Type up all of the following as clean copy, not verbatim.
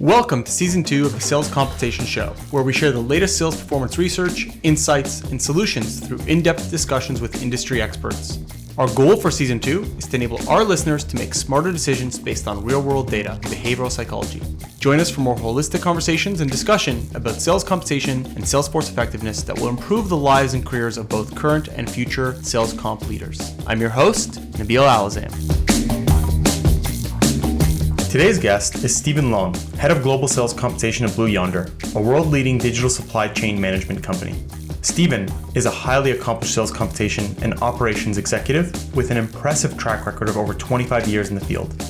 Welcome to Season 2 of the Sales Compensation Show, where we share the latest sales performance research, insights, and solutions through in-depth discussions with industry experts. Our goal for Season 2 is to enable our listeners to make smarter decisions based on real-world data, behavioral psychology. Join us for more holistic conversations and discussion about sales compensation and sales force effectiveness that will improve the lives and careers of both current and future sales comp leaders. I'm your host, Nabeil Alazzam. Today's guest is Stephen Long, Head of Global Sales Compensation at Blue Yonder, a world-leading digital supply chain management company. Stephen is a highly accomplished sales compensation and operations executive with an impressive track record of over 25 years in the field.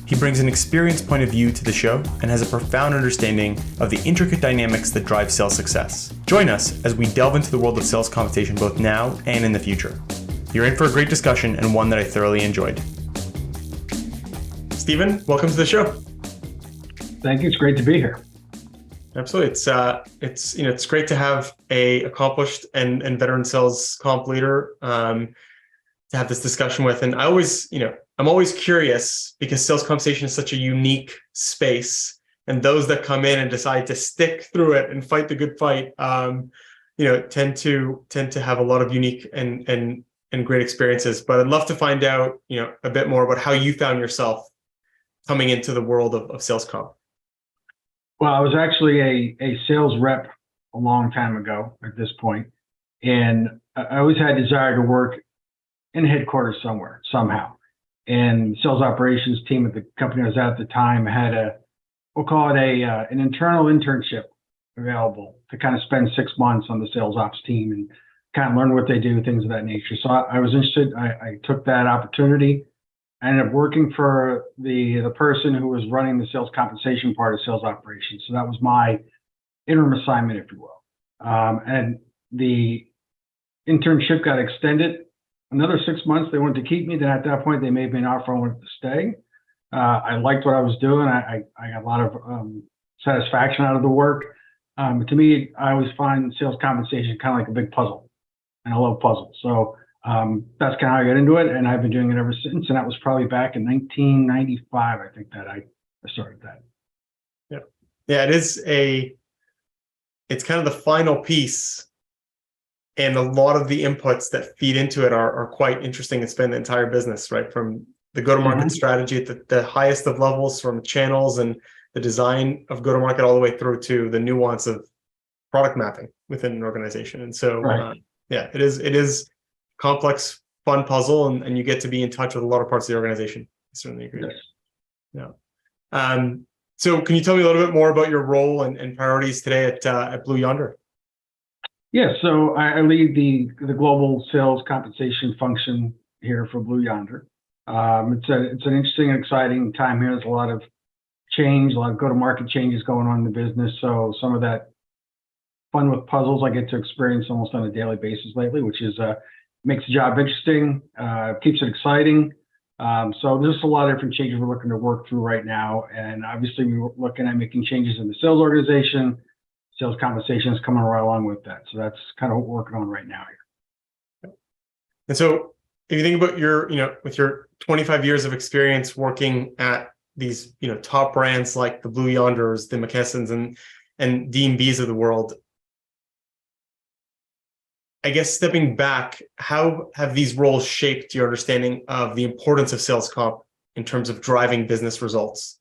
He brings an experienced point of view to the show and has a profound understanding of the intricate dynamics that drive sales success. Join us as we delve into the world of sales compensation both now and in the future. You're in for a great discussion and one that I thoroughly enjoyed. Stephen, welcome to the show. Thank you. It's great to be here. Absolutely. It's great to have a accomplished and veteran sales comp leader to have this discussion with. And I'm always curious because sales compensation is such a unique space, and those that come in and decide to stick through it and fight the good fight, tend to have a lot of unique and great experiences. But I'd love to find out, a bit more about how you found yourself coming into the world of sales comp. Well, I was actually a sales rep a long time ago at this point, and I always had a desire to work in headquarters somewhere, somehow. And the sales operations team at the company I was at the time had we'll call it an internal internship available to kind of spend 6 months on the sales ops team and kind of learn what they do, things of that nature. So I was interested. I took that opportunity. I ended up working for the person who was running the sales compensation part of sales operations. So that was my interim assignment, if you will. And the internship got extended another 6 months. They wanted to keep me. Then at that point, they made me an offer. I wanted to stay. I liked what I was doing. I got a lot of satisfaction out of the work. To me, I always find sales compensation kind of like a big puzzle, and I love puzzles. So that's kind of how I got into it, and I've been doing it ever since. And that was probably back in 1995, I think, that I started that. Yeah, it's kind of the final piece, and a lot of the inputs that feed into it are quite interesting to spend the entire business, right? From the go-to-market strategy at the highest of levels, from channels and the design of go-to-market all the way through to the nuance of product mapping within an organization. And so, right. It is complex, fun puzzle, and you get to be in touch with a lot of parts of the organization. I certainly agree. Yes. Yeah. So can you tell me a little bit more about your role and priorities today at Blue Yonder? Yeah, so I lead the global sales compensation function here for Blue Yonder. It's an interesting and exciting time here. There's a lot of change, a lot of go-to-market changes going on in the business. So some of that fun with puzzles I get to experience almost on a daily basis lately, which is makes the job interesting, keeps it exciting. So there's just a lot of different changes we're looking to work through right now. And obviously we're looking at making changes in the sales organization. Sales compensation is coming right along with that. So that's kind of what we're working on right now here. And so if you think about with your 25 years of experience working at these, top brands like the Blue Yonders, the McKessons and D&Bs of the world, I guess stepping back, how have these roles shaped your understanding of the importance of sales comp in terms of driving business results?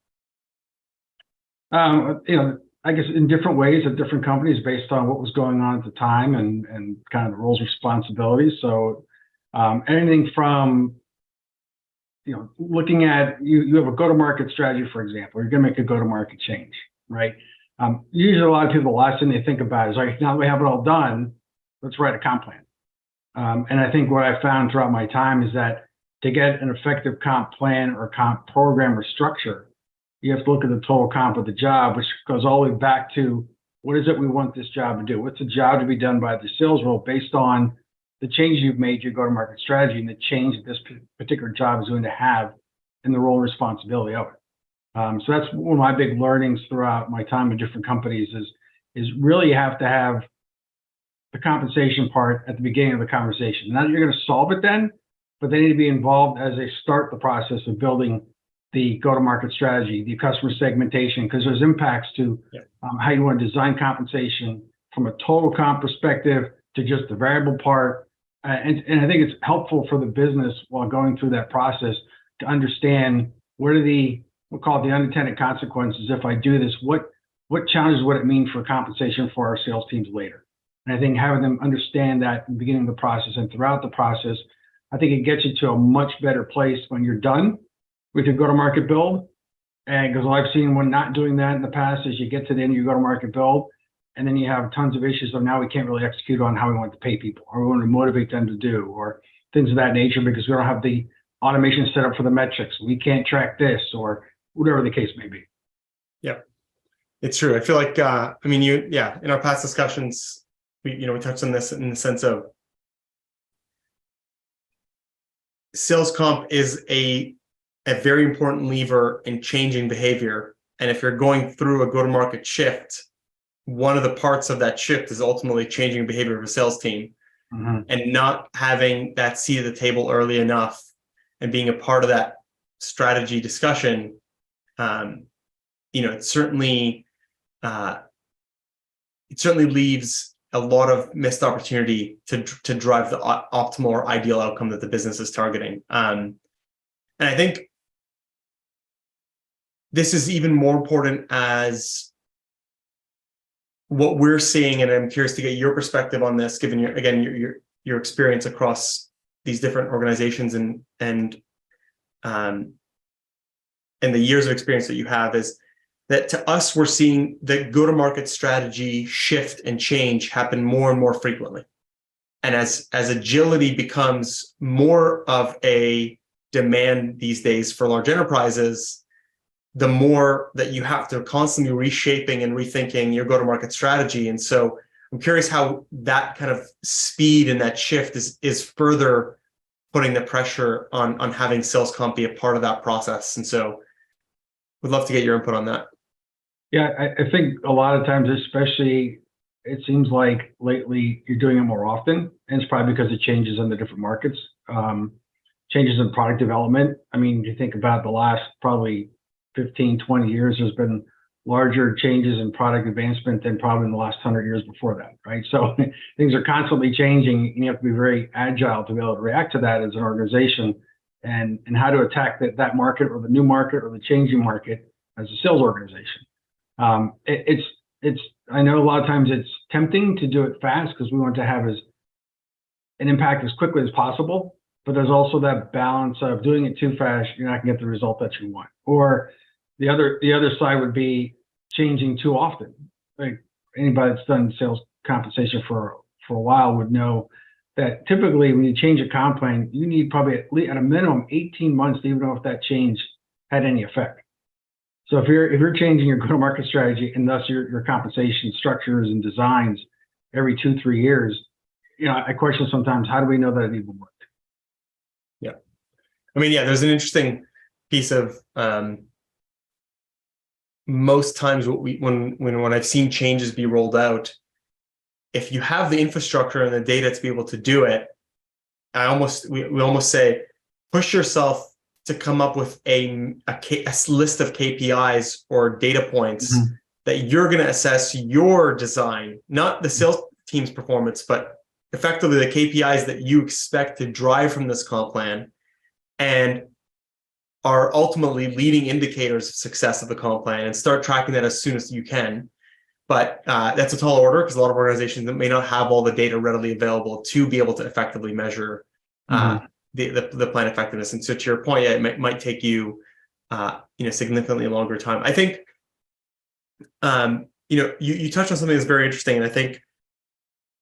I guess in different ways at different companies based on what was going on at the time and kind of the roles, responsibilities. So anything from, looking at, you have a go-to-market strategy, for example, you're going to make a go-to-market change, right? Usually a lot of people, the last thing they think about is like, now we have it all done, let's write a comp plan. And I think what I found throughout my time is that to get an effective comp plan or comp program or structure, you have to look at the total comp of the job, which goes all the way back to what is it we want this job to do? What's the job to be done by the sales role based on the change you've made, your go-to-market strategy, and the change that this particular job is going to have in the role and responsibility of it. So that's one of my big learnings throughout my time with different companies is really you have to have the compensation part at the beginning of the conversation. Not that you're going to solve it then, but they need to be involved as they start the process of building the go-to-market strategy, the customer segmentation, because there's impacts to how you want to design compensation from a total comp perspective to just the variable part. And I think it's helpful for the business while going through that process to understand what are we'll call it the unintended consequences. If I do this, what challenges would it mean for compensation for our sales teams later? And I think having them understand that in the beginning of the process and throughout the process, I think it gets you to a much better place when you're done with your go-to-market build. And because I've seen when not doing that in the past is you get to the end of your go-to-market build, and then you have tons of issues of now we can't really execute on how we want to pay people, or we want to motivate them to do, or things of that nature because we don't have the automation set up for the metrics. We can't track this, or whatever the case may be. Yeah, it's true. I feel like, in our past discussions, we touched on this in the sense of sales comp is a very important lever in changing behavior. And if you're going through a go-to-market shift, one of the parts of that shift is ultimately changing behavior of a sales team. And not having that seat at the table early enough and being a part of that strategy discussion, it certainly leaves a lot of missed opportunity to drive the optimal or ideal outcome that the business is targeting. And I think this is even more important as what we're seeing, and I'm curious to get your perspective on this, given your experience across these different organizations and the years of experience that you have, is that to us, we're seeing the go-to-market strategy shift and change happen more and more frequently. And as agility becomes more of a demand these days for large enterprises, the more that you have to constantly reshaping and rethinking your go-to-market strategy. And so I'm curious how that kind of speed and that shift is further putting the pressure on having sales comp be a part of that process. And so would love to get your input on that. Yeah, I think a lot of times, especially, it seems like lately you're doing it more often, and it's probably because of changes in the different markets, changes in product development. I mean, you think about the last probably 15, 20 years, there's been larger changes in product advancement than probably in the last 100 years before that, right? So things are constantly changing, and you have to be very agile to be able to react to that as an organization, and how to attack that market or the new market or the changing market as a sales organization. I know a lot of times it's tempting to do it fast because we want to have an impact as quickly as possible, but there's also that balance of doing it too fast, you're not gonna get the result that you want. Or the other side would be changing too often. Like anybody that's done sales compensation for a while would know that typically when you change a comp plan, you need probably at a minimum 18 months to even know if that change had any effect. So if you're changing your go-to-market strategy and thus your compensation structures and designs every 2-3 years, I question sometimes, how do we know that it even worked? Yeah, there's an interesting piece of most times when I've seen changes be rolled out, if you have the infrastructure and the data to be able to do it, we almost say push yourself to come up with a list of KPIs or data points that you're going to assess your design, not the sales team's performance, but effectively the KPIs that you expect to drive from this comp plan, and are ultimately leading indicators of success of the comp plan, and start tracking that as soon as you can. But that's a tall order because a lot of organizations that may not have all the data readily available to be able to effectively measure the plan effectiveness. And so to your point, it might take you, significantly longer time. I think, you touched on something that's very interesting, and I think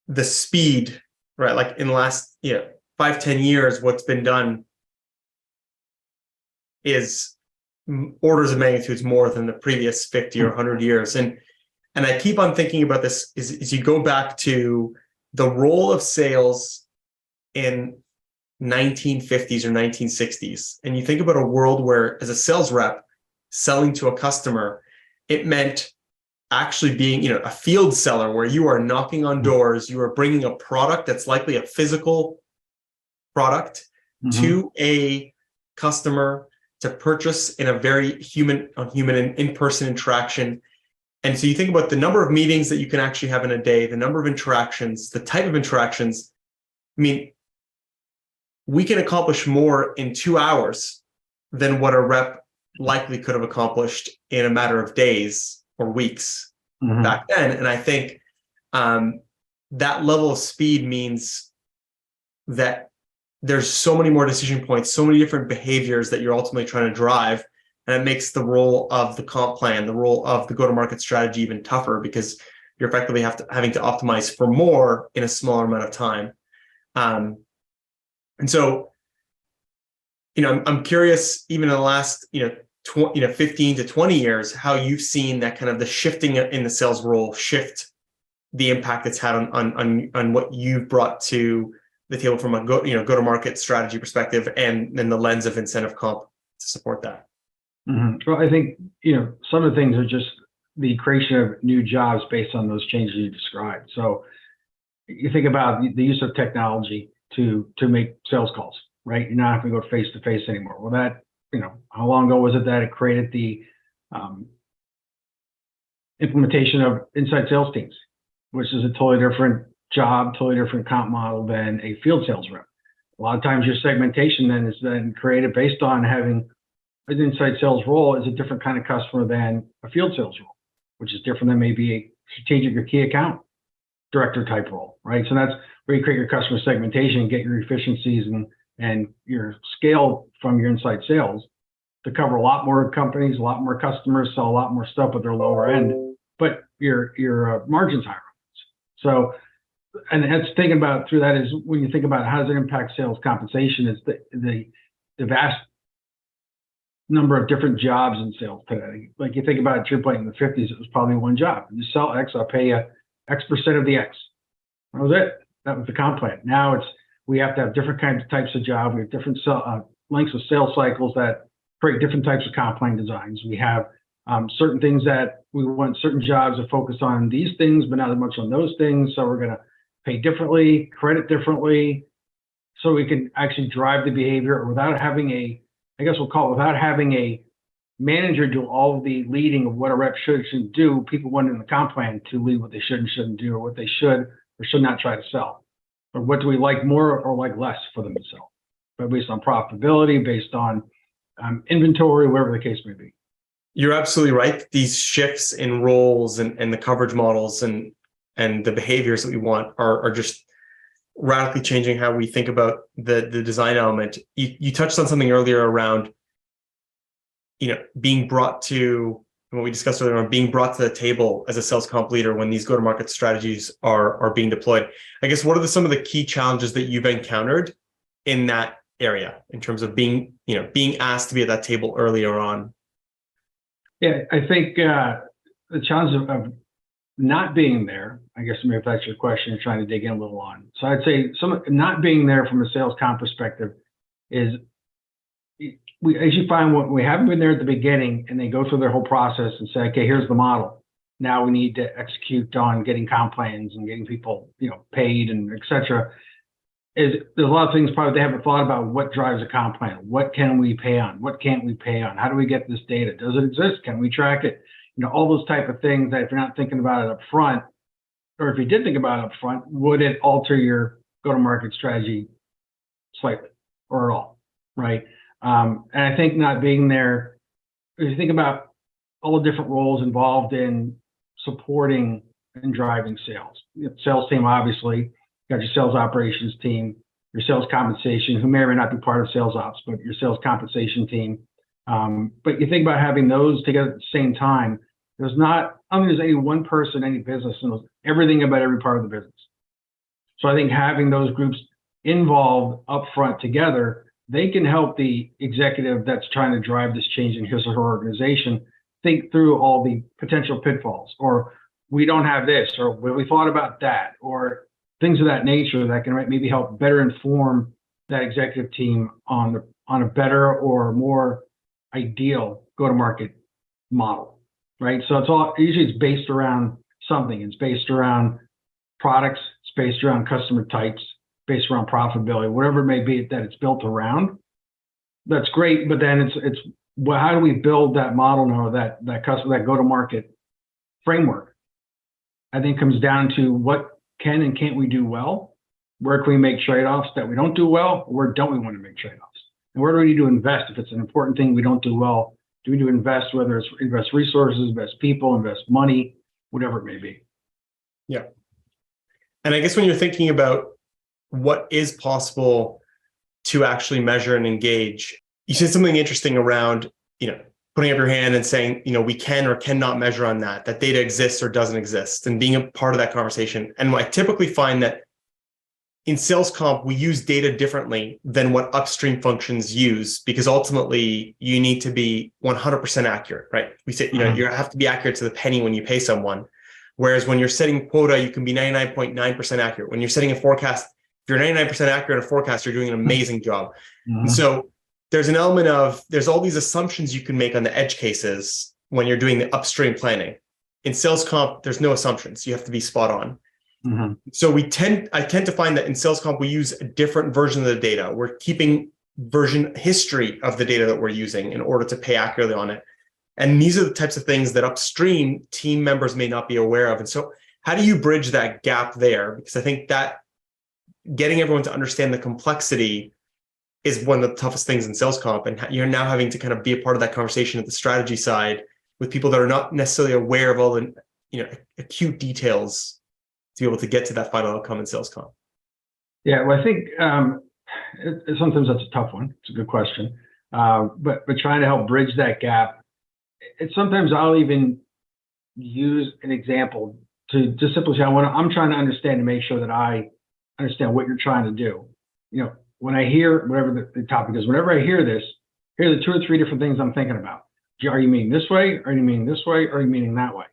the speed, right? Like in the last 5-10 years, what's been done is orders of magnitudes more than the previous 50 or 100 years. And I keep on thinking about this is you go back to the role of sales in 1950s or 1960s, and you think about a world where, as a sales rep selling to a customer, it meant actually being, a field seller where you are knocking on doors, you are bringing a product that's likely a physical product to a customer to purchase in a very human on human and in-person interaction. And so you think about the number of meetings that you can actually have in a day, the number of interactions, the type of interactions. I mean, we can accomplish more in 2 hours than what a rep likely could have accomplished in a matter of days or weeks back then. And I think that level of speed means that there's so many more decision points, so many different behaviors that you're ultimately trying to drive. And it makes the role of the comp plan, the role of the go-to-market strategy even tougher, because you're effectively having to optimize for more in a smaller amount of time. And so, I'm curious, even in the last, 15 to 20 years, how you've seen that kind of the shifting in the sales role shift the impact it's had on what you've brought to the table from a go-to-market strategy perspective, and then the lens of incentive comp to support that. Well, I think, some of the things are just the creation of new jobs based on those changes you described. So you think about the use of technology to make sales calls, right? You're not having to go face to face anymore. Well, that, how long ago was it that it created the implementation of inside sales teams, which is a totally different job, totally different comp model than a field sales rep. A lot of times your segmentation then is then created based on having an inside sales role is a different kind of customer than a field sales role, which is different than maybe a strategic or key account director type role, right? So that's where you create your customer segmentation and get your efficiencies and your scale from your inside sales to cover a lot more companies, a lot more customers, sell a lot more stuff at their lower end, but your margins higher. So, and that's thinking about through that is when you think about how does it impact sales compensation, is the vast number of different jobs in sales today. Like you think about it, to your point, in the 50s, it was probably one job. You sell X, I'll pay you X% of the X. That was it. That was the comp plan. Now we have to have different types of jobs. We have different lengths of sales cycles that create different types of comp plan designs. We have certain things that we want certain jobs to focus on these things, but not as much on those things. So we're going to pay differently, credit differently, so we can actually drive the behavior without having without having a manager do all of the leading of what a rep should and shouldn't do. People want in the comp plan to lead what they should and shouldn't do, or what they should or should not try to sell, or what do we like more or like less for them to sell, but based on profitability, based on inventory, whatever the case may be. You're absolutely right. These shifts in roles and the coverage models and the behaviors that we want are just radically changing how we think about the design element. You touched on something earlier around, being brought to what we discussed earlier on, being brought to the table as a sales comp leader when these go-to-market strategies are being deployed. I guess, what are some of the key challenges that you've encountered in that area in terms of being asked to be at that table earlier on? Yeah, I think the challenge of not being there, I guess maybe if that's your question, you're trying to dig in a little on. So I'd say not being there from a sales comp perspective is, as you find when we haven't been there at the beginning and they go through their whole process and say, okay, here's the model. Now we need to execute on getting comp plans and getting people, paid and et cetera. There's a lot of things probably they haven't thought about. What drives a comp plan? What can we pay on? What can't we pay on? How do we get this data? Does it exist? Can we track it? All those type of things that if you're not thinking about it up front, or if you did think about it up front, would it alter your go-to-market strategy slightly or at all, right? And I think not being there, if you think about all the different roles involved in supporting and driving sales. Sales team, obviously, you got your sales operations team, your sales compensation, who may or may not be part of sales ops, but your sales compensation team. But you think about having those together at the same time. I don't think there's any one person, any business knows everything about every part of the business. So I think having those groups involved up front together, they can help the executive that's trying to drive this change in his or her organization think through all the potential pitfalls, or we don't have this, or we thought about that, or things of that nature that can maybe help better inform that executive team on a better or more ideal go-to-market model, right? So usually it's based around something. It's based around products, it's based around customer types, based around profitability, whatever it may be that it's built around. that's great, but then it's well, how do we build that model now, that customer, that go-to-market framework? I think comes down to what can and can't we do well? Where can we make trade-offs that we don't do well? Where don't we want to make trade-offs? And where do we need to invest? If it's an important thing we don't do well, do we need to invest, whether it's invest resources, invest people, invest money, whatever it may be? Yeah. And I guess when you're thinking about what is possible to actually measure and engage, you said something interesting around, putting up your hand and saying, we can or cannot measure on that data exists or doesn't exist, and being a part of that conversation. And I typically find that in sales comp, we use data differently than what upstream functions use, because ultimately you need to be 100% accurate, right? We say, you have to be accurate to the penny when you pay someone. Whereas when you're setting quota, you can be 99.9% accurate. When you're setting a forecast, if you're 99% accurate in a forecast, you're doing an amazing job. And so there's an element of, there's all these assumptions you can make on the edge cases when you're doing the upstream planning. In sales comp, there's no assumptions. You have to be spot on. So I tend to find that in sales comp, we use a different version of the data. We're keeping version history of the data that we're using in order to pay accurately on it. And these are the types of things that upstream team members may not be aware of. And so how do you bridge that gap there? Because I think that getting everyone to understand the complexity is one of the toughest things in sales comp. And you're now having to kind of be a part of that conversation at the strategy side with people that are not necessarily aware of all the acute details to be able to get to that final outcome in sales comp. Yeah, well, I think sometimes that's a tough one. It's a good question. But trying to help bridge that gap, sometimes I'll even use an example to just simply say, I'm trying to understand to make sure that I understand what you're trying to do. When I hear whatever the topic is, whenever I hear this, here are the 2 or 3 different things I'm thinking about. Are you meaning this way? Are you meaning this way? Or are you meaning that way?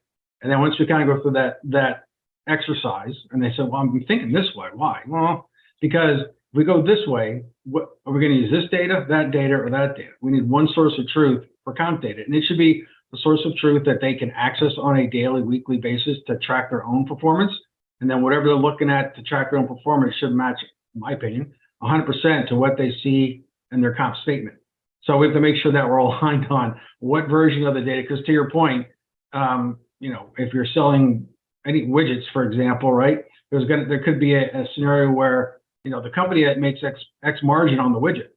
And then once we kind of go through that exercise, and they said, well, I'm thinking this way. Why? Well, because if we go this way, are we going to use this data, that data, or that data? We need one source of truth for comp data. And it should be the source of truth that they can access on a daily, weekly basis to track their own performance. And then whatever they're looking at to track their own performance should match, in my opinion, 100% to what they see in their comp statement. So we have to make sure that we're all aligned on what version of the data, because to your point, if you're selling any widgets, for example, right? There could be a scenario where, the company that makes X margin on the widget,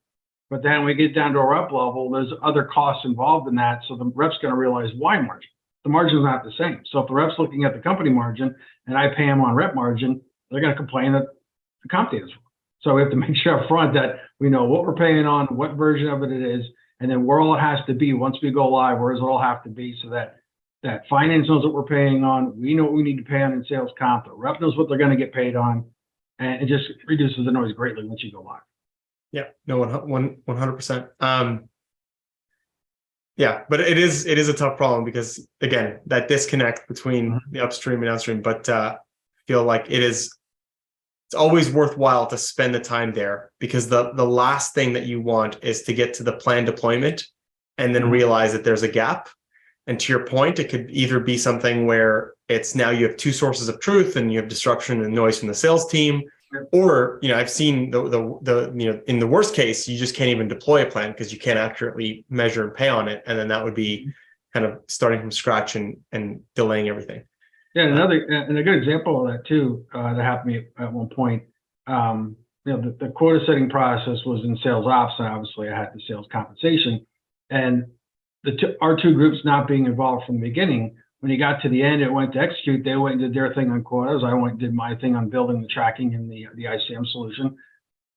but then we get down to a rep level, there's other costs involved in that. So the rep's going to realize why margin. The margin is not the same. So if the rep's looking at the company margin and I pay them on rep margin, they're going to complain that the comp data is wrong. So we have to make sure up front that we know what we're paying on, what version of it is, and then where all it has to be once we go live, where does it all have to be, so that finance knows what we're paying on, we know what we need to pay on in sales comp, the rep knows what they're going to get paid on, and it just reduces the noise greatly once you go live. Yeah, no, 100%. Yeah, but it is a tough problem because, again, that disconnect between the upstream and downstream, but I feel like it's always worthwhile to spend the time there, because the last thing that you want is to get to the planned deployment and then realize that there's a gap. And to your point, it could either be something where it's now you have 2 sources of truth and you have disruption and noise from the sales team, or I've seen the in the worst case, you just can't even deploy a plan because you can't accurately measure and pay on it, and then that would be kind of starting from scratch and delaying everything. Yeah, and a good example of that too that happened to me at one point. The quota setting process was in sales ops, and obviously I had the sales compensation, and our 2 groups not being involved from the beginning. When you got to the end, it went to execute. They went and did their thing on quotas. I went and did my thing on building the tracking and the ICM solution.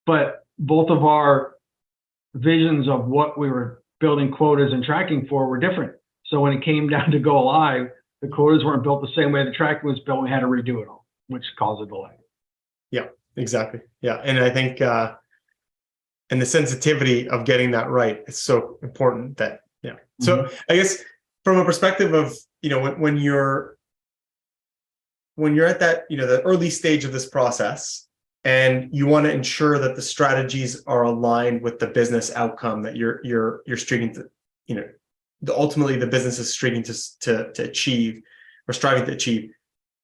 But both of our visions of what we were building quotas and tracking for were different. So when it came down to go live, the quotas weren't built the same way the tracking was built. We had to redo it all, which caused a delay. Yeah, exactly. Yeah, and I think and the sensitivity of getting that right is so important. That So I guess from a perspective of when you're at that the early stage of this process, and you want to ensure that the strategies are aligned with the business outcome that you're striving to ultimately the business is striving to achieve or striving to achieve.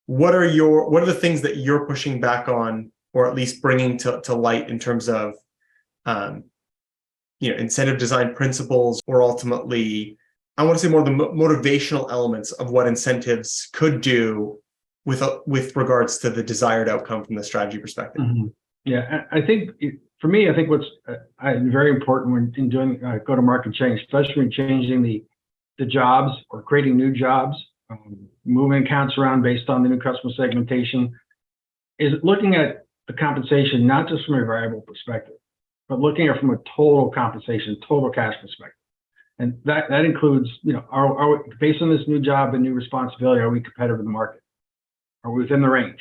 What are the things that you're pushing back on, or at least bringing to light in terms of incentive design principles, or ultimately, I want to say more the motivational elements of what incentives could do with regards to the desired outcome from the strategy perspective. Mm-hmm. Yeah, I think for me, I think what's very important when in doing go-to-market change, especially when changing the jobs or creating new jobs, moving accounts around based on the new customer segmentation, is looking at the compensation not just from a variable perspective, but looking at it from a total compensation, total cash perspective. And that includes, are we, based on this new job and new responsibility, are we competitive in the market? Are we within the range?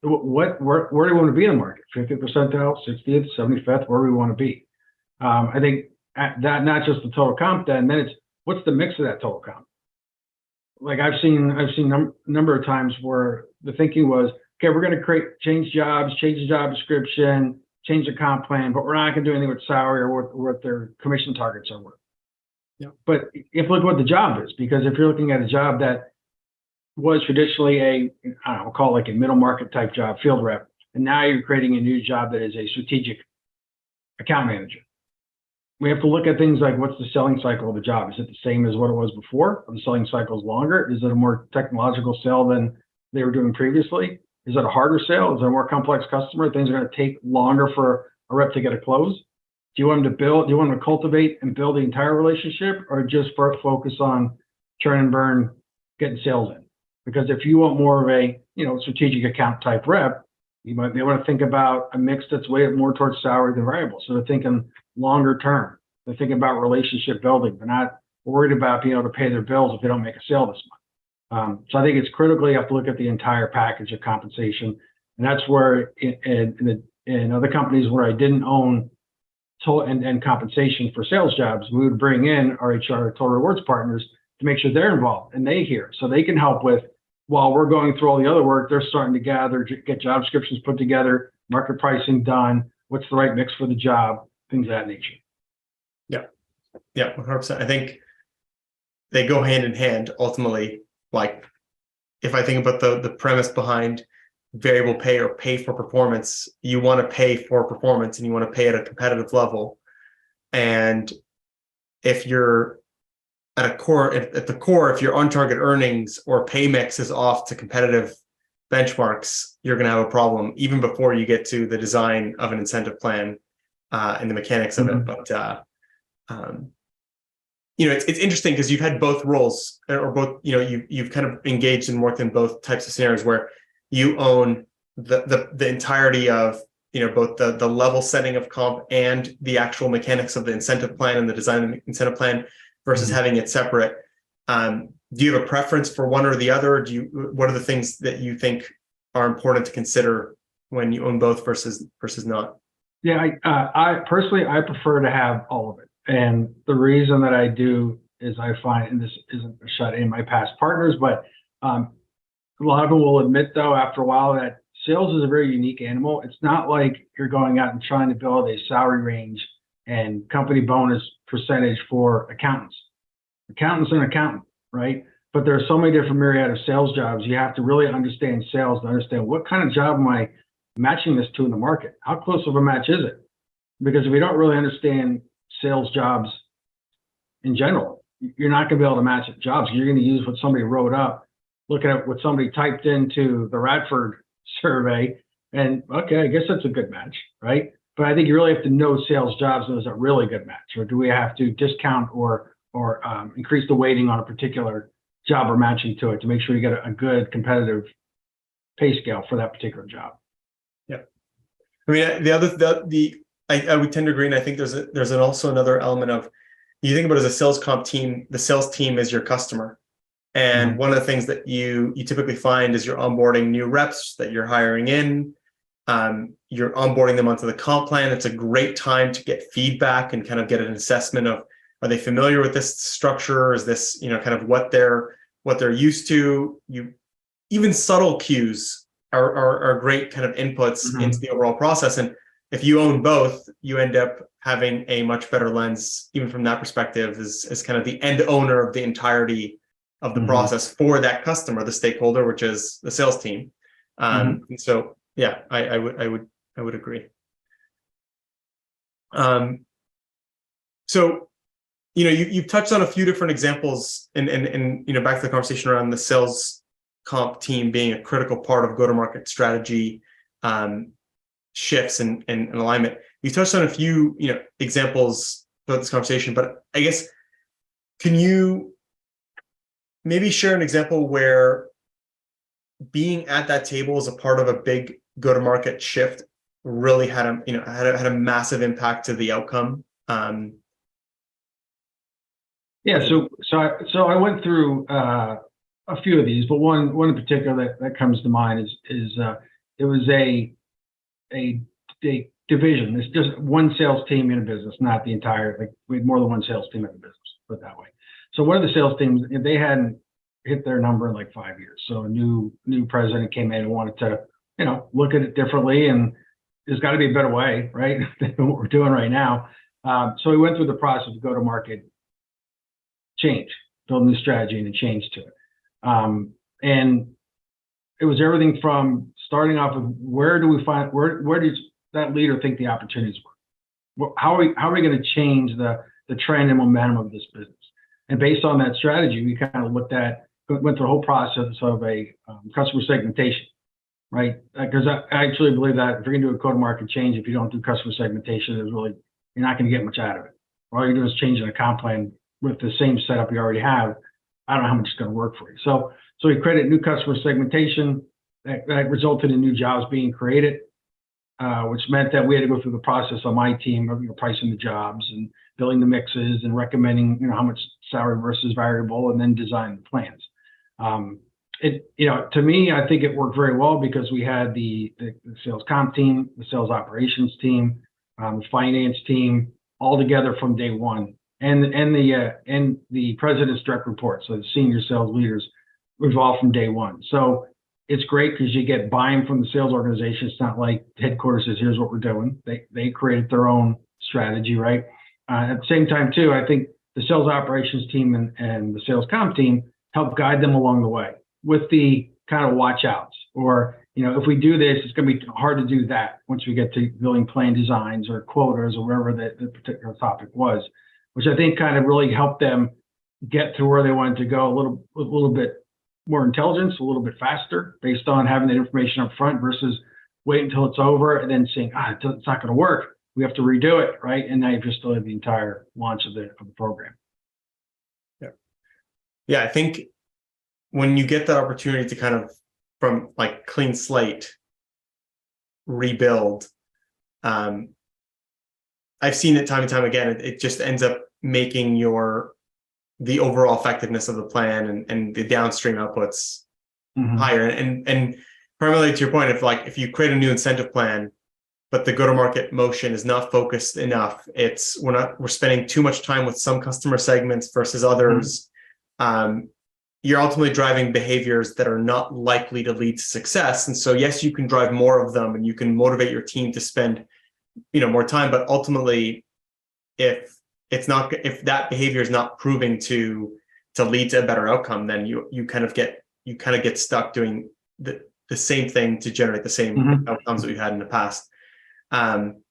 Where do we want to be in the market? 50th percentile, 60th, 75th, where do we want to be? I think that not just the total comp, then it's what's the mix of that total comp? Like I've seen a number of times where the thinking was, okay, we're going to change jobs, change the job description, change the comp plan, but we're not going to do anything with salary or what their commission targets are worth. Yeah. But if you look at what the job is, because if you're looking at a job that was traditionally we'll call it like a middle market type job, field rep, and now you're creating a new job that is a strategic account manager. We have to look at things like what's the selling cycle of the job? Is it the same as what it was before? Are the selling cycles longer? Is it a more technological sale than they were doing previously? Is it a harder sale? Is it a more complex customer? Things are going to take longer for a rep to get a close. Do you want them to build? Do you want them to cultivate and build the entire relationship, or just focus on churn and burn, getting sales in? Because if you want more of a strategic account type rep, you might be able to think about a mix that's weighted more towards salary than variable. So they're thinking longer term. They're thinking about relationship building. They're not worried about being able to pay their bills if they don't make a sale this month. So I think it's critical you have to look at the entire package of compensation, and that's where in other companies where I didn't own total and compensation for sales jobs, we would bring in our HR total rewards partners to make sure they're involved and they hear, so they can help with, while we're going through all the other work, they're starting to gather, get job descriptions put together, market pricing done, what's the right mix for the job, things of that nature. Yeah, 100%. I think they go hand in hand ultimately. Like if I think about the premise behind variable pay or pay for performance, you want to pay for performance and you want to pay at a competitive level. And if you're at the core, if your on-target earnings or pay mix is off to competitive benchmarks, you're going to have a problem even before you get to the design of an incentive plan and the mechanics of it. But it's interesting because you've had both roles, or both, you've kind of engaged and worked in both types of scenarios where you own the entirety of both the level setting of comp and the actual mechanics of the incentive plan and the design of the incentive plan versus having it separate. Do you have a preference for one or the other? Or what are the things that you think are important to consider when you own both versus not? Yeah, I personally, I prefer to have all of it. And the reason that I do is I find, and this isn't a shot in my past partners, but a lot of them will admit though, after a while, that sales is a very unique animal. It's not like you're going out and trying to build a salary range and company bonus percentage for accountants. Accountants are an accountant, right? But there are so many different myriad of sales jobs. You have to really understand sales to understand what kind of job am I matching this to in the market? How close of a match is it? Because if you don't really understand sales jobs in general, you're not going to be able to match jobs. You're going to use what somebody wrote up, look at what somebody typed into the Radford survey, and okay, I guess that's a good match, right? But I think you really have to know sales jobs, and is a really good match, or do we have to discount or increase the weighting on a particular job or matching to it to make sure you get a good competitive pay scale for that particular job? Yeah, I mean I would tend to agree, and I think there's also another element of, you think about it as a sales comp team, the sales team is your customer. And one of the things that you typically find is you're onboarding new reps that you're hiring in, you're onboarding them onto the comp plan. It's a great time to get feedback and kind of get an assessment of, are they familiar with this structure? Is this, kind of what they're used to? Even subtle cues are great kind of inputs into the overall process. And if you own both, you end up having a much better lens, even from that perspective, as kind of the end owner of the entirety of the process for that customer, the stakeholder, which is the sales team. And so, yeah, I would agree. So, you've touched on a few different examples, and back to the conversation around the sales comp team being a critical part of go-to-market strategy shifts and alignment. You touched on a few examples throughout this conversation, but I guess, can you maybe share an example where being at that table as a part of a big go-to-market shift really had a massive impact to the outcome? Yeah, so I went through a few of these, but one in particular that comes to mind is it was a division. It's just one sales team in a business, not the entire. Like, we had more than one sales team in the business, put it that way. So one of the sales teams, they hadn't hit their number in like 5 years. So a new president came in and wanted to look at it differently, and there's got to be a better way, right, than what we're doing right now. So we went through the process of go-to-market change, build a new strategy and a change to it. And it was everything from starting off with where does that leader think the opportunities were? How are we going to change the trend and momentum of this business? And based on that strategy, we kind of went through the whole process of a customer segmentation, right? Because I actually believe that if you're going to do a go-to-market change, if you don't do customer segmentation, you're not going to get much out of it. All you're doing is changing a comp plan with the same setup you already have. I don't know how much it's going to work for you. So we created new customer segmentation that resulted in new jobs being created, which meant that we had to go through the process on my team of pricing the jobs and building the mixes and recommending how much salary versus variable, and then design the plans. To me, I think it worked very well because we had the sales comp team, the sales operations team, the finance team all together from day one, and the president's direct reports, so the senior sales leaders, was all from day one. So it's great because you get buy-in from the sales organization. It's not like headquarters says, here's what we're doing. They created their own strategy, right? At the same time, too, I think the sales operations team and the sales comp team help guide them along the way with the kind of watch outs, or if we do this, it's going to be hard to do that once we get to building plan designs or quotas or wherever the particular topic was, which I think kind of really helped them get to where they wanted to go a little bit more intelligence, a little bit faster, based on having that information up front versus wait until it's over and then saying, it's not going to work. We have to redo it, right? And now you've just delayed the entire launch of the program. Yeah, I think when you get that opportunity to kind of, from like clean slate, rebuild, I've seen it time and time again. It just ends up making the overall effectiveness of the plan and the downstream outputs higher. And primarily to your point, if you create a new incentive plan, but the go-to-market motion is not focused enough, we're spending too much time with some customer segments versus others. You're ultimately driving behaviors that are not likely to lead to success. And so, yes, you can drive more of them and you can motivate your team to spend, more time. But ultimately, if that behavior is not proving to lead to a better outcome, then you kind of get stuck doing the same thing to generate the same outcomes that we've had in the past. I'm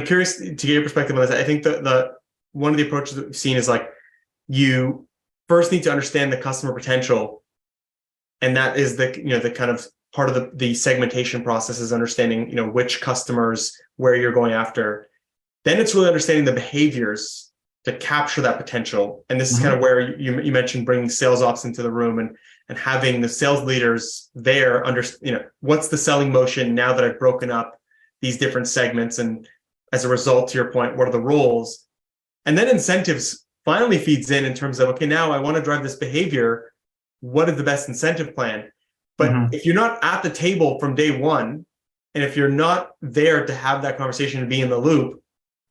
curious to get your perspective on this. I think the one of the approaches that we've seen is you first need to understand the customer potential, and that is the kind of part of the segmentation process is understanding which customers, where you're going after. Then it's really understanding the behaviors to capture that potential, and this is kind of where you mentioned bringing sales ops into the room and having the sales leaders there what's the selling motion now that I've broken up these different segments, and as a result, to your point, what are the roles, and then incentives finally feeds in terms of, okay, now I want to drive this behavior. What is the best incentive plan? But if you're not at the table from day one, and if you're not there to have that conversation and be in the loop,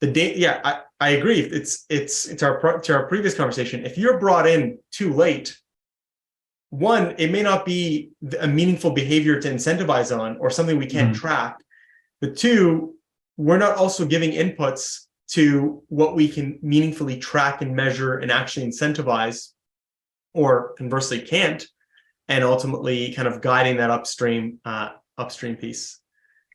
I agree. It's our previous conversation. If you're brought in too late, one, it may not be a meaningful behavior to incentivize on or something we can't track. But two, we're not also giving inputs to what we can meaningfully track and measure and actually incentivize, or conversely can't, and ultimately kind of guiding that upstream piece.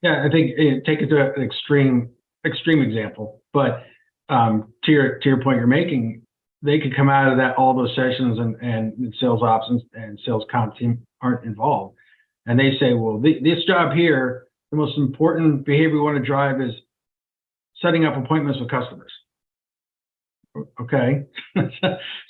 Yeah, I think take it to an extreme example, but To your point you're making, they could come out of that, all those sessions, and sales ops and sales comp team aren't involved. And they say, well, this job here, the most important behavior we want to drive is setting up appointments with customers. Okay.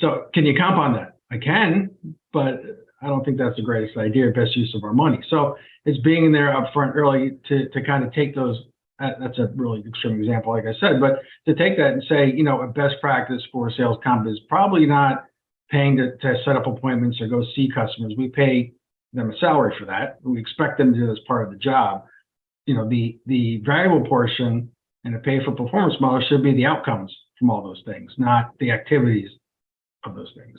So can you comp on that? I can, but I don't think that's the greatest idea, best use of our money. So it's being there up front early to kind of take those. That's a really extreme example, like I said, but to take that and say, a best practice for sales comp is probably not paying to set up appointments or go see customers. We pay them a salary for that. We expect them to do this part of the job. The variable portion and the pay for performance model should be the outcomes from all those things, not the activities of those things.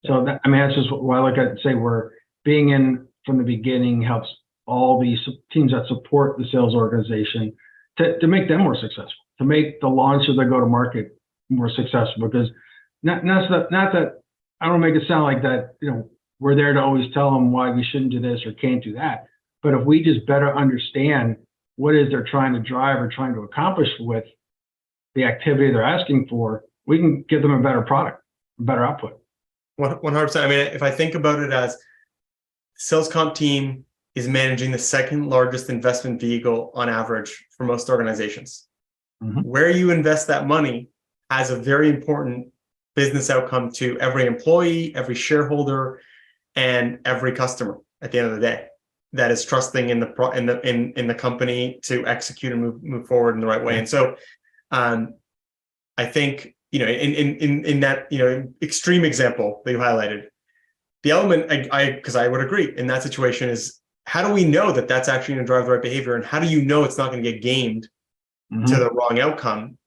So that's just why I look at it and say we're being in from the beginning helps all these teams that support the sales organization to make them more successful, to make the launch of their go-to-market more successful. Because not that I don't make it sound like that, we're there to always tell them why we shouldn't do this or can't do that. But if we just better understand what it is they're trying to drive or trying to accomplish with the activity they're asking for, we can give them a better product, a better output. 100%. I mean, if I think about it as sales comp team is managing the second largest investment vehicle on average for most organizations. Mm-hmm. Where you invest that money has a very important business outcome to every employee, every shareholder, and every customer at the end of the day that is trusting in the company to execute and move forward in the right way. Yeah. And so I think, in that, extreme example that you highlighted, the element because I would agree in that situation is, how do we know that that's actually going to drive the right behavior? And how do you know it's not going to get gamed to the wrong outcome?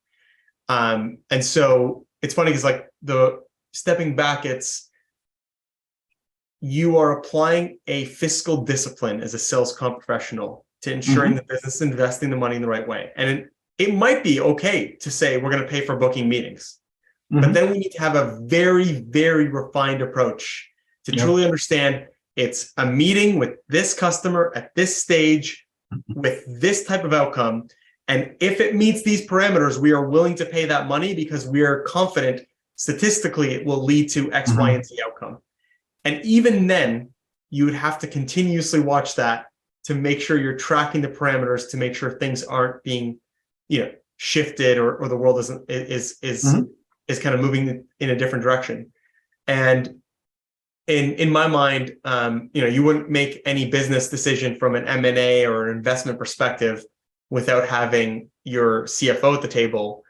And so it's funny because like the stepping back, you are applying a fiscal discipline as a sales comp professional to ensuring the business is investing the money in the right way. And it might be okay to say we're going to pay for booking meetings, but then we need to have a very, very refined approach to truly understand it's a meeting with this customer at this stage with this type of outcome. And if it meets these parameters, we are willing to pay that money because we are confident statistically it will lead to X, Y, and Z outcome. And even then, you would have to continuously watch that to make sure you're tracking the parameters to make sure things aren't being, shifted or the world is kind of moving in a different direction. And in my mind, you wouldn't make any business decision from an M&A or an investment perspective without having your CFO at the table.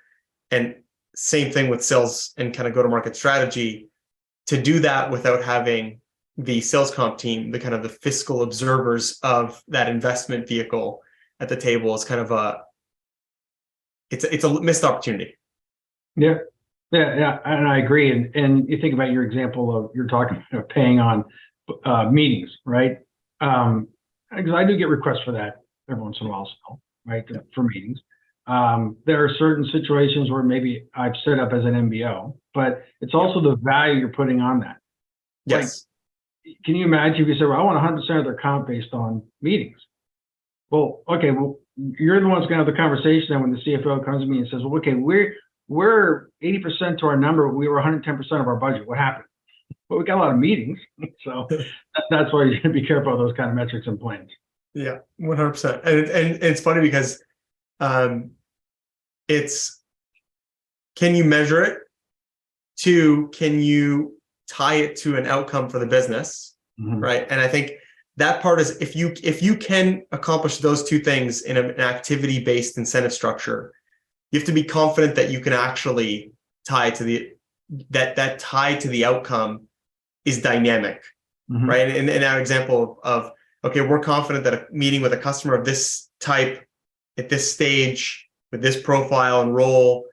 And same thing with sales and kind of go-to-market strategy. To do that without having the sales comp team, the kind of the fiscal observers of that investment vehicle at the table is kind of it's a missed opportunity. Yeah, and I agree. And you think about your example of you're talking about paying on meetings, right? Because I do get requests for that every once in a while, still, right? For meetings. There are certain situations where maybe I've set up as an MBO, but it's also the value you're putting on that. Yes. Like, can you imagine if you said, well, I want 100% of their comp based on meetings? Well, okay, you're the one's going to have the conversation then when the CFO comes to me and says, well, okay, we're 80% to our number. We were 110% of our budget. What happened? Well, we got a lot of meetings. So that's why you should be careful of those kind of metrics and plans. Yeah, 100%. And it's funny because it's, can you measure it? Two, can you tie it to an outcome for the business? Right. And I think that part is if you can accomplish those two things in an activity-based incentive structure, you have to be confident that you can actually tie to that tie to the outcome is dynamic, right? And in our example of, okay, we're confident that a meeting with a customer of this type at this stage with this profile and role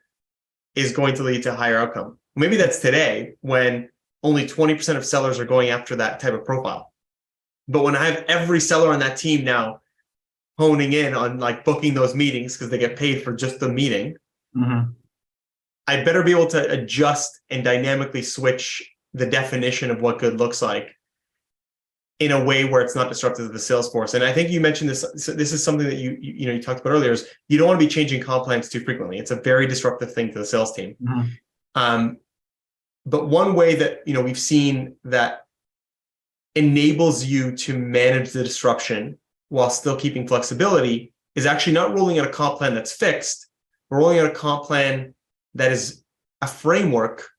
is going to lead to a higher outcome. Maybe that's today when only 20% of sellers are going after that type of profile. But when I have every seller on that team now honing in on like booking those meetings because they get paid for just the meeting, I better be able to adjust and dynamically switch the definition of what good looks like in a way where it's not disruptive to the sales force. And I think you mentioned this. So this is something that you talked about earlier. Is you don't want to be changing comp plans too frequently. It's a very disruptive thing to the sales team. But one way that we've seen that enables you to manage the disruption while still keeping flexibility is actually not rolling out a comp plan that's fixed, but rolling out a comp plan that is a framework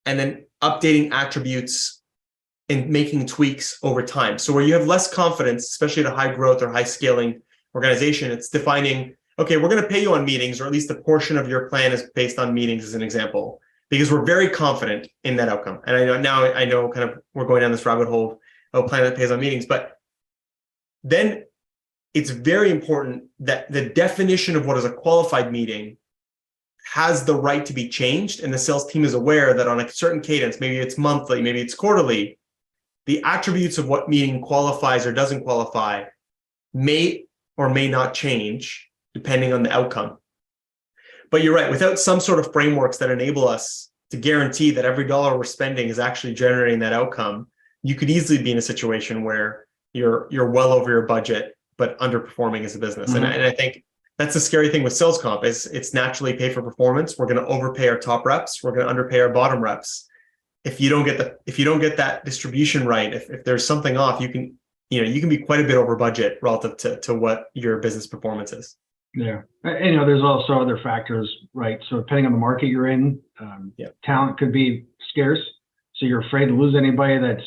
and then updating attributes and making tweaks over time. So where you have less confidence, especially at a high growth or high scaling organization, it's defining, okay, we're going to pay you on meetings, or at least a portion of your plan is based on meetings as an example, because we're very confident in that outcome. And I know kind of we're going down this rabbit hole of a plan that pays on meetings, but then it's very important that the definition of what is a qualified meeting has the right to be changed. And the sales team is aware that on a certain cadence, maybe it's monthly, maybe it's quarterly, the attributes of what meeting qualifies or doesn't qualify may or may not change depending on the outcome. But you're right, without some sort of frameworks that enable us to guarantee that every dollar we're spending is actually generating that outcome, you could easily be in a situation where you're well over your budget, but underperforming as a business. And I think that's the scary thing with sales comp is it's naturally pay for performance. We're going to overpay our top reps. We're going to underpay our bottom reps. If you don't get that distribution right, if there's something off, you can be quite a bit over budget relative to what your business performance is. Yeah. And, there's also other factors, right? So depending on the market you're in, talent could be scarce. So you're afraid to lose anybody that's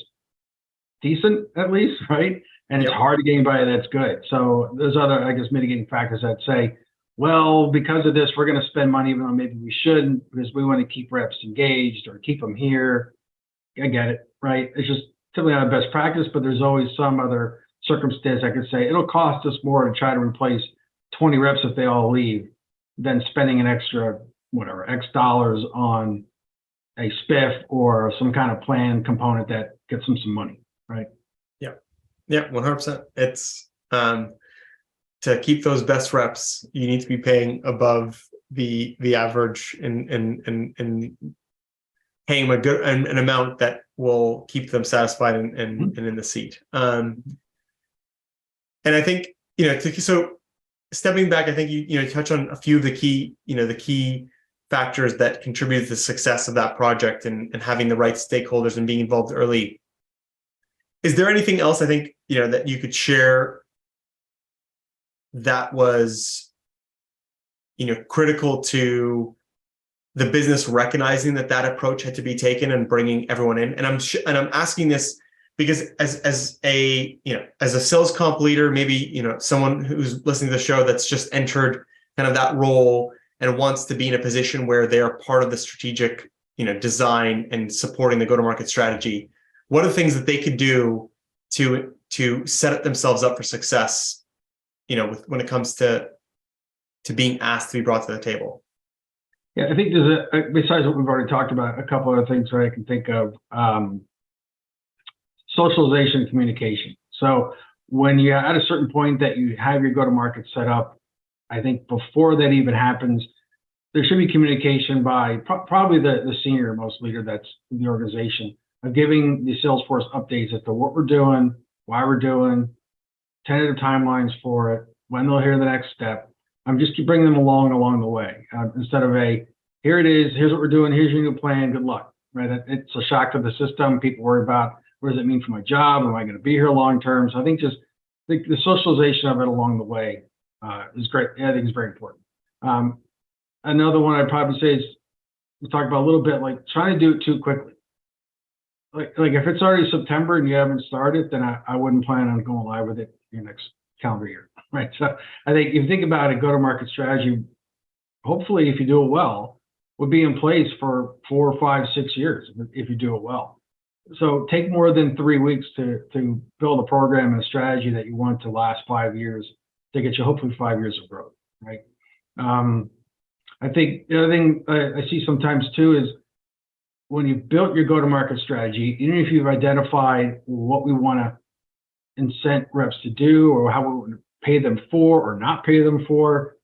decent, at least, right? And it's hard to get anybody that's good. So there's other, I guess, mitigating factors that say, well, because of this, we're going to spend money, even though maybe we shouldn't, because we want to keep reps engaged or keep them here. I get it, right? It's just typically not a best practice, but there's always some other circumstance I could say it'll cost us more to try to replace 20 reps if they all leave than spending an extra, X dollars on a spiff or some kind of plan component that gets them some money, right? Yeah, 100%. It's to keep those best reps, you need to be paying above the average and paying them an amount that will keep them satisfied and in the seat. And I think so stepping back, I think you touch on a few of the key factors that contribute to the success of that project and having the right stakeholders and being involved early. Is there anything else I think that you could share that was critical to the business recognizing that approach had to be taken and bringing everyone in? And I'm asking this because as a sales comp leader, maybe someone who's listening to the show that's just entered kind of that role and wants to be in a position where they are part of the strategic design and supporting the go-to-market strategy. What are the things that they could do to set themselves up for success, when it comes to being asked to be brought to the table? Yeah, I think there's besides what we've already talked about, a couple other things that I can think of. Socialization and communication. So when you're at a certain point that you have your go-to-market set up, I think before that even happens, there should be communication by probably the senior most leader that's in the organization of giving the Salesforce updates as to what we're doing, why we're doing, tentative timelines for it, when they'll hear the next step. Just keep bringing them along the way instead of here it is, here's what we're doing, here's your new plan, good luck, right? It's a shock to the system. People worry about what does it mean for my job? Am I going to be here long term? So I think just the socialization of it along the way is great. I think it's very important. Another one I'd probably say is we talked about a little bit, like trying to do it too quickly. Like if it's already September and you haven't started, then I wouldn't plan on going live with it your next calendar year, right? So I think if you think about a go-to-market strategy, hopefully if you do it well, would be in place for 4, 5, 6 years if you do it well. So take more than 3 weeks to build a program and a strategy that you want to last 5 years to get you hopefully 5 years of growth, right? I think the other thing I see sometimes too is when you've built your go-to-market strategy, even if you've identified what we want to incent reps to do or how we want to pay them for or not pay them for,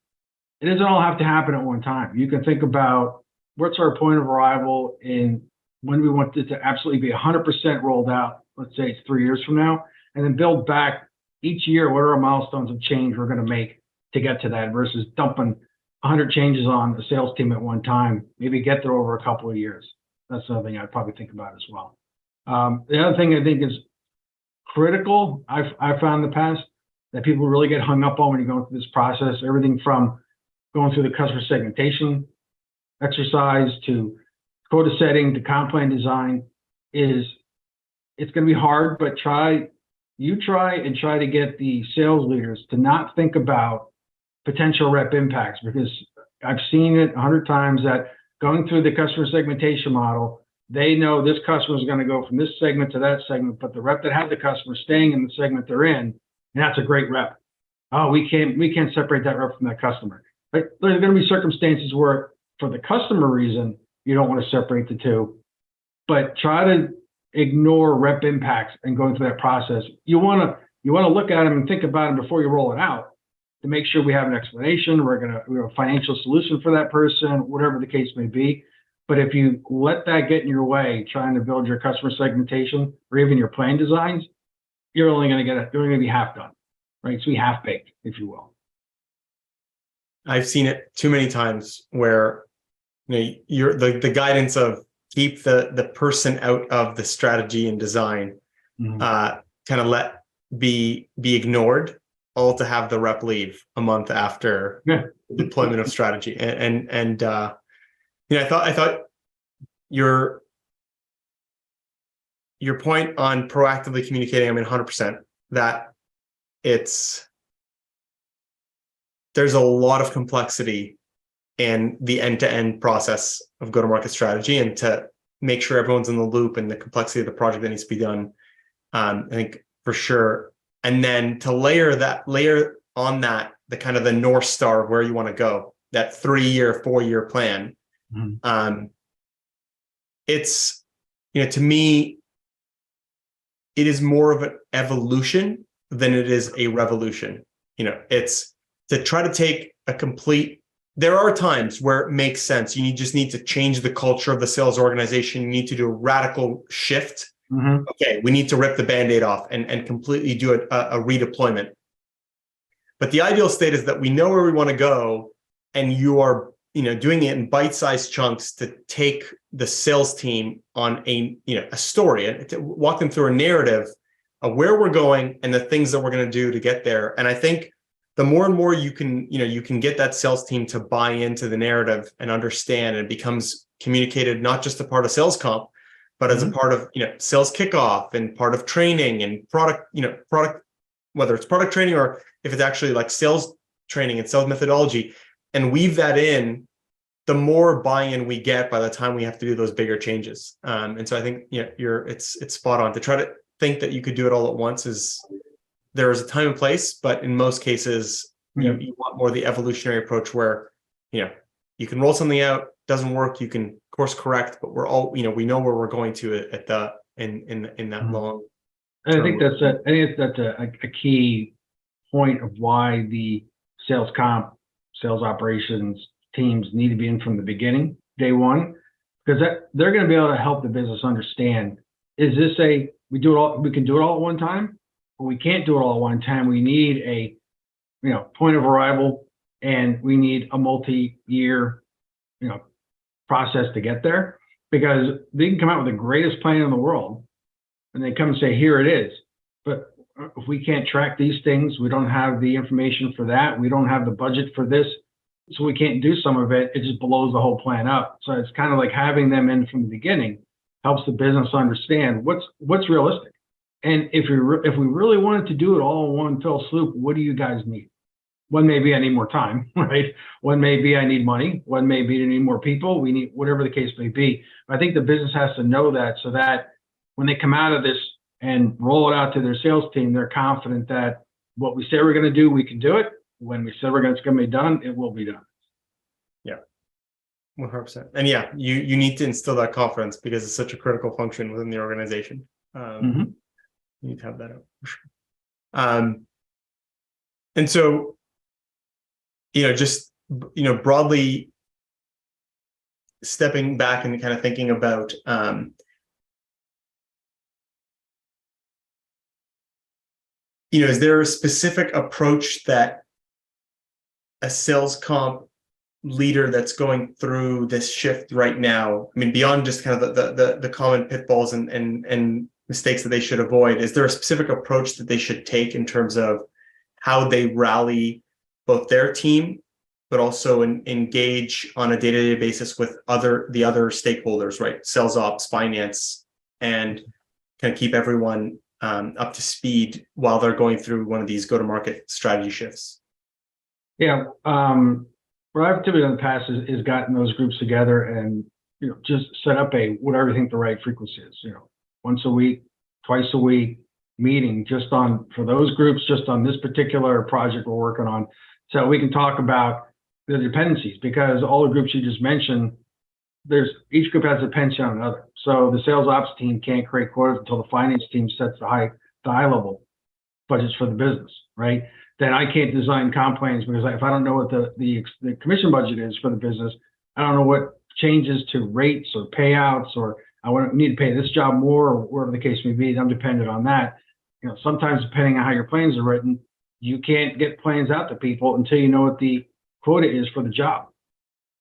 it doesn't all have to happen at one time. You can think about what's our point of arrival in when we want it to absolutely be 100% rolled out let's say it's 3 years from now, and then build back each year. What are our milestones of change we're going to make to get to that versus dumping 100 changes on the sales team at one time? Maybe get there over a couple of years. That's another thing I'd probably think about as well. The other thing I think is critical, I've found in the past that people really get hung up on when you're going through this process, everything from going through the customer segmentation exercise to quota setting to comp plan design, is it's going to be hard, but try to get the sales leaders to not think about potential rep impacts, because I've seen it 100 times that going through the customer segmentation model, they know this customer is going to go from this segment to that segment, but the rep that had the customer staying in the segment they're in, and that's a great rep. Oh, we can't separate that rep from that customer. But there's going to be circumstances where, for the customer reason, you don't want to separate the two, but try to ignore rep impacts and going through that process. You want to look at them and think about them before you roll it out to make sure we have an explanation. We have a financial solution for that person, whatever the case may be. But if you let that get in your way, trying to build your customer segmentation or even your plan designs, you're only going to be half done, right? So be half baked, if you will. I've seen it too many times where you're the guidance of keep the person out of the strategy and design, kind of let be ignored, all to have the rep leave a month after deployment of strategy. And I thought your point on proactively communicating, 100%, that there's a lot of complexity in the end-to-end process of go-to-market strategy, and to make sure everyone's in the loop and the complexity of the project that needs to be done, I think for sure. And then to layer on that, the kind of the North Star of where you want to go, that 3-year, 4-year plan. It's, to me, it is more of an evolution than it is a revolution. It's to try to take a complete. There are times where it makes sense. You just need to change the culture of the sales organization. You need to do a radical shift. Okay, we need to rip the Band-Aid off and completely do a redeployment. But the ideal state is that we know where we want to go, and you are doing it in bite-sized chunks to take the sales team on a story, to walk them through a narrative of where we're going and the things that we're going to do to get there. And I think the more and more you can get that sales team to buy into the narrative and understand, and it becomes communicated not just a part of sales comp, but as a part of sales kickoff and part of training and product, whether it's product training or if it's actually like sales training and sales methodology, and weave that in, the more buy-in we get by the time we have to do those bigger changes. And so I think it's spot on. To try to think that you could do it all at once there is a time and place, but in most cases, you want more the evolutionary approach where, you can roll something out, doesn't work, you can course correct, but we're all, we know where we're going to in that long. And I think that's a key point of why the sales comp, sales operations teams need to be in from the beginning, day one, because they're going to be able to help the business understand, is this we can do it all at one time? We can't do it all at one time. We need a point of arrival, and we need a multi-year process to get there, because they can come out with the greatest plan in the world and they come and say, here it is, but if we can't track these things, we don't have the information for that, we don't have the budget for this, so we can't do some of it, it just blows the whole plan up. So it's kind of like having them in from the beginning helps the business understand what's realistic. And if we really wanted to do it all in one fell swoop, what do you guys need? One may be I need more time, right? One may be I need money. One may be I need more people. We need whatever the case may be. I think the business has to know that, so that when they come out of this and roll it out to their sales team, they're confident that what we say we're going to do, we can do it. When we say it's going to be done, it will be done. Yeah, 100%. And you need to instill that confidence, because it's such a critical function within the organization. You need to have that out for sure. And so, just, broadly stepping back and kind of thinking about, is there a specific approach that a sales comp leader that's going through this shift right now, I mean, beyond just kind of the common pitfalls and mistakes that they should avoid, is there a specific approach that they should take in terms of how they rally both their team, but also engage on a day-to-day basis with the other stakeholders, right? Sales ops, finance, and kind of keep everyone up to speed while they're going through one of these go-to-market strategy shifts? Yeah. What I've typically done in the past is gotten those groups together and, just set up whatever you think the right frequency is, once a week, twice a week meeting for those groups, just on this particular project we're working on. So we can talk about the dependencies, because all the groups you just mentioned, each group has a dependency on another. So the sales ops team can't create quotas until the finance team sets the high level budgets for the business, right? Then I can't design comp plans, because if I don't know what the commission budget is for the business, I don't know what changes to rates or payouts, or need to pay this job more, or whatever the case may be. I'm dependent on that. Sometimes depending on how your plans are written, you can't get plans out to people until you know what the quota is for the job,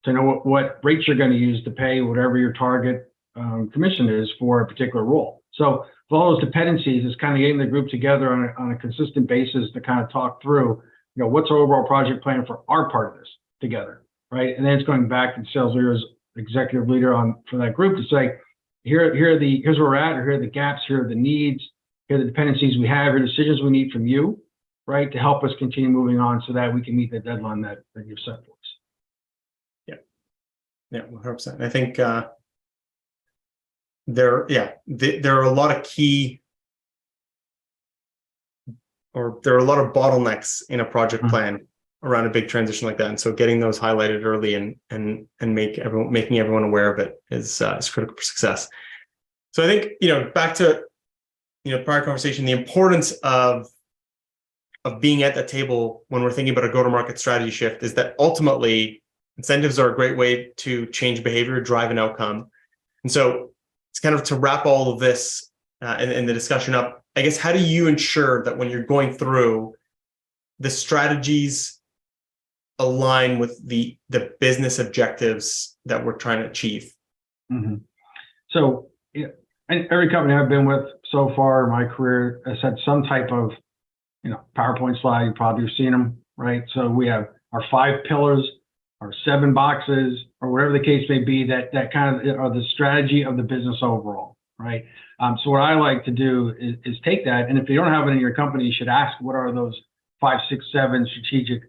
to know what rates you're going to use to pay whatever your target commission is for a particular role. So with all those dependencies, it's kind of getting the group together on a consistent basis to kind of talk through, what's our overall project plan for our part of this together, right? And then it's going back to the sales leaders, executive leader for that group to say, here's where we're at, or here are the gaps, here are the needs, here are the dependencies we have, here are the decisions we need from you, right, to help us continue moving on so that we can meet the deadline that you've set for us. Yeah, 100%. I think there are a lot of there are a lot of bottlenecks in a project plan around a big transition like that, and so getting those highlighted early and making everyone aware of it is critical for success. So I think back to prior conversation, the importance of being at the table when we're thinking about a go-to-market strategy shift is that ultimately incentives are a great way to change behavior, drive an outcome. And so it's kind of to wrap all of this and the discussion up, I guess, how do you ensure that when you're going through, the strategies align with the business objectives that we're trying to achieve? Mm-hmm. So every company I've been with so far in my career has had some type of PowerPoint slide. You probably have seen them, right? So we have our 5 pillars, our 7 boxes, or whatever the case may be, that kind of are the strategy of the business overall, right? So what I like to do is take that, and if you don't have it in your company, you should ask, what are those 5, 6, 7 strategic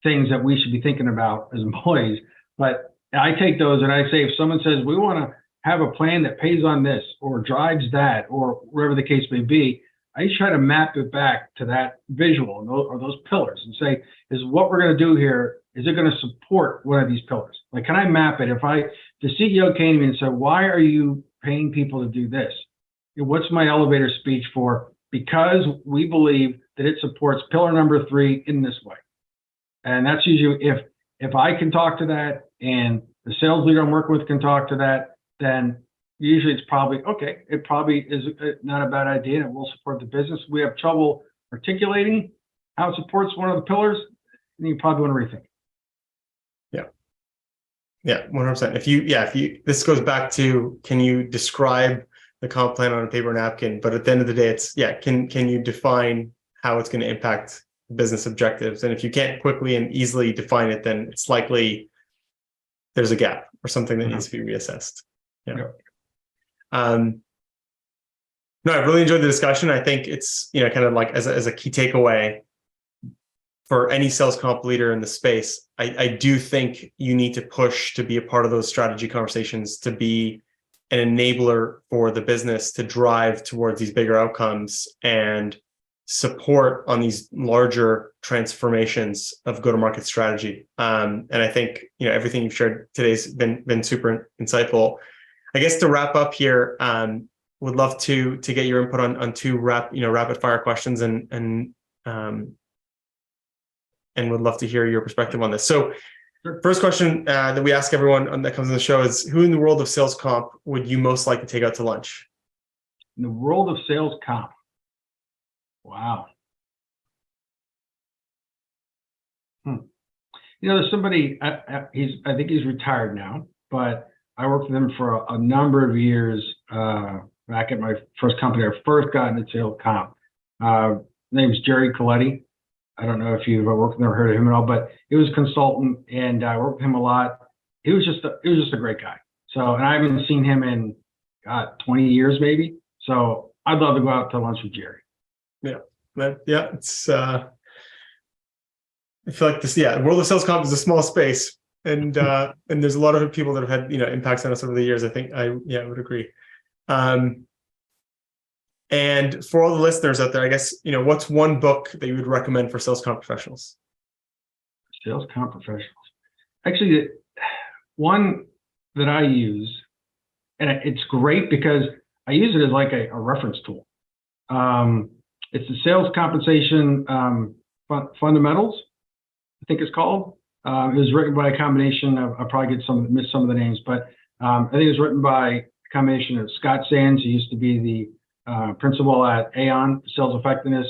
things that we should be thinking about as employees? But I take those and I say, if someone says, we want to have a plan that pays on this or drives that, or whatever the case may be, I try to map it back to that visual or those pillars and say, is what we're going to do here, is it going to support one of these pillars? Like, can I map it? If the CEO came to me and said, why are you paying people to do this? What's my elevator speech for? Because we believe that it supports pillar number 3 in this way. And that's usually, if I can talk to that and the sales leader I'm working with can talk to that, then usually it's probably, okay, it probably is not a bad idea and it will support the business. We have trouble articulating how it supports one of the pillars, and you probably want to rethink. Yeah, 100%. If you, this goes back to, can you describe the comp plan on a paper napkin? But at the end of the day, it's, can you define how it's going to impact business objectives? And if you can't quickly and easily define it, then it's likely there's a gap or something that needs to be reassessed. No, I really enjoyed the discussion. I think it's, kind of like as a key takeaway for any sales comp leader in the space, I do think you need to push to be a part of those strategy conversations, to be an enabler for the business to drive towards these bigger outcomes and support on these larger transformations of go-to-market strategy. And I think, everything you've shared today has been super insightful. I guess to wrap up here, would love to get your input on 2 rapid fire questions and would love to hear your perspective on this. So first question that we ask everyone that comes on the show is, who in the world of sales comp would you most like to take out to lunch? In the world of sales comp, wow. there's somebody, I think he's retired now, but I worked with him for a number of years back at my first company. I first got into sales comp. His name is Jerry Coletti. I don't know if you've worked with him or heard of him at all, but he was a consultant, and I worked with him a lot. He was just a great guy. So, and I haven't seen him in 20 years maybe. So I'd love to go out to lunch with Jerry. Yeah, it's I feel like this. Yeah, world of sales comp is a small space, and there's a lot of people that have had impacts on us over the years. I think I would agree. And for all the listeners out there, I guess what's one book that you would recommend for sales comp professionals? Sales comp professionals. Actually, one that I use, and it's great because I use it as like a reference tool. It's the Sales Compensation Fundamentals, I think it's called. It was written by a combination of, I probably miss some of the names, but I think it was written by a combination of Scott Sands, who used to be the principal at Aon, Sales Effectiveness.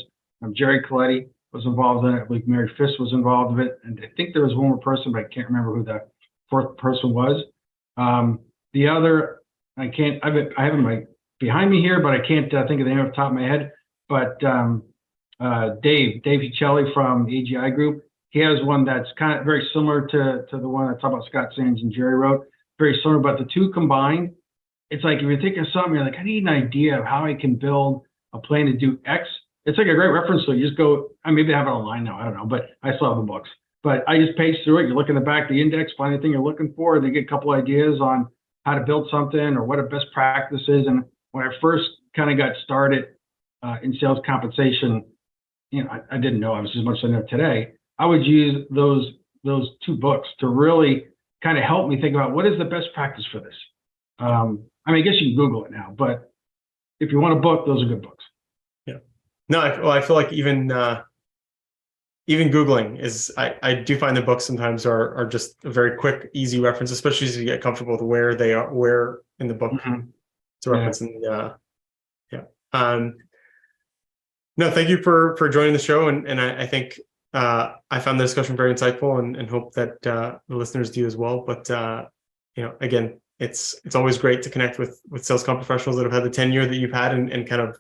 Jerry Coletti was involved in it. I believe Mary Fisk was involved in it. And I think there was one more person, but I can't remember who the fourth person was. The other, I have it behind me here, but I can't think of the name off the top of my head. But Dave Uccelli from the AGI Group, he has one that's kind of very similar to the one I talked about Scott Sands and Jerry wrote. Very similar, but the two combined, it's like if you're thinking of something, you're like, I need an idea of how I can build a plan to do X. It's like a great reference. So you just go, maybe they have it online now, I don't know, but I still have the books. But I just page through it. You look in the back of the index, find anything you're looking for, and they get a couple ideas on how to build something or what a best practice is. And when I first kind of got started in sales compensation, I didn't know obviously as much as I know today. I would use those two books to really kind of help me think about what is the best practice for this. I guess you can Google it now, but if you want a book, those are good books. Yeah. No, I feel like even Googling is, I do find the books sometimes are just a very quick, easy reference, especially as you get comfortable with where they are, where in the book to reference. And no, thank you for joining the show. And I think I found the discussion very insightful and hope that the listeners do as well. But, again, it's always great to connect with sales comp professionals that have had the tenure that you've had and kind of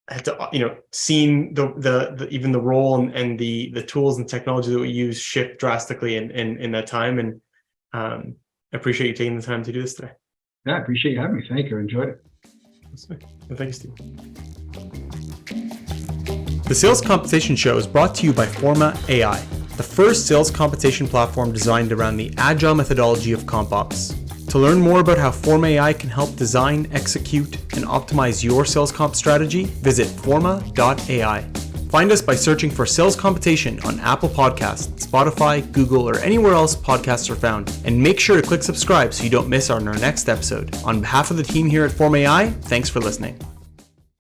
had to, seen the even the role and the tools and technology that we use shift drastically in that time. And I appreciate you taking the time to do this today. Yeah, I appreciate you having me. Thank you. I enjoyed it. Well, thank you, Steve. The Sales Compensation Show is brought to you by Forma.ai, the first sales compensation platform designed around the agile methodology of comp ops. To learn more about how Forma.ai can help design, execute, and optimize your sales comp strategy, visit Forma.ai. Find us by searching for Sales Compensation on Apple Podcasts, Spotify, Google, or anywhere else podcasts are found. And make sure to click subscribe so you don't miss our next episode. On behalf of the team here at Forma.ai, thanks for listening.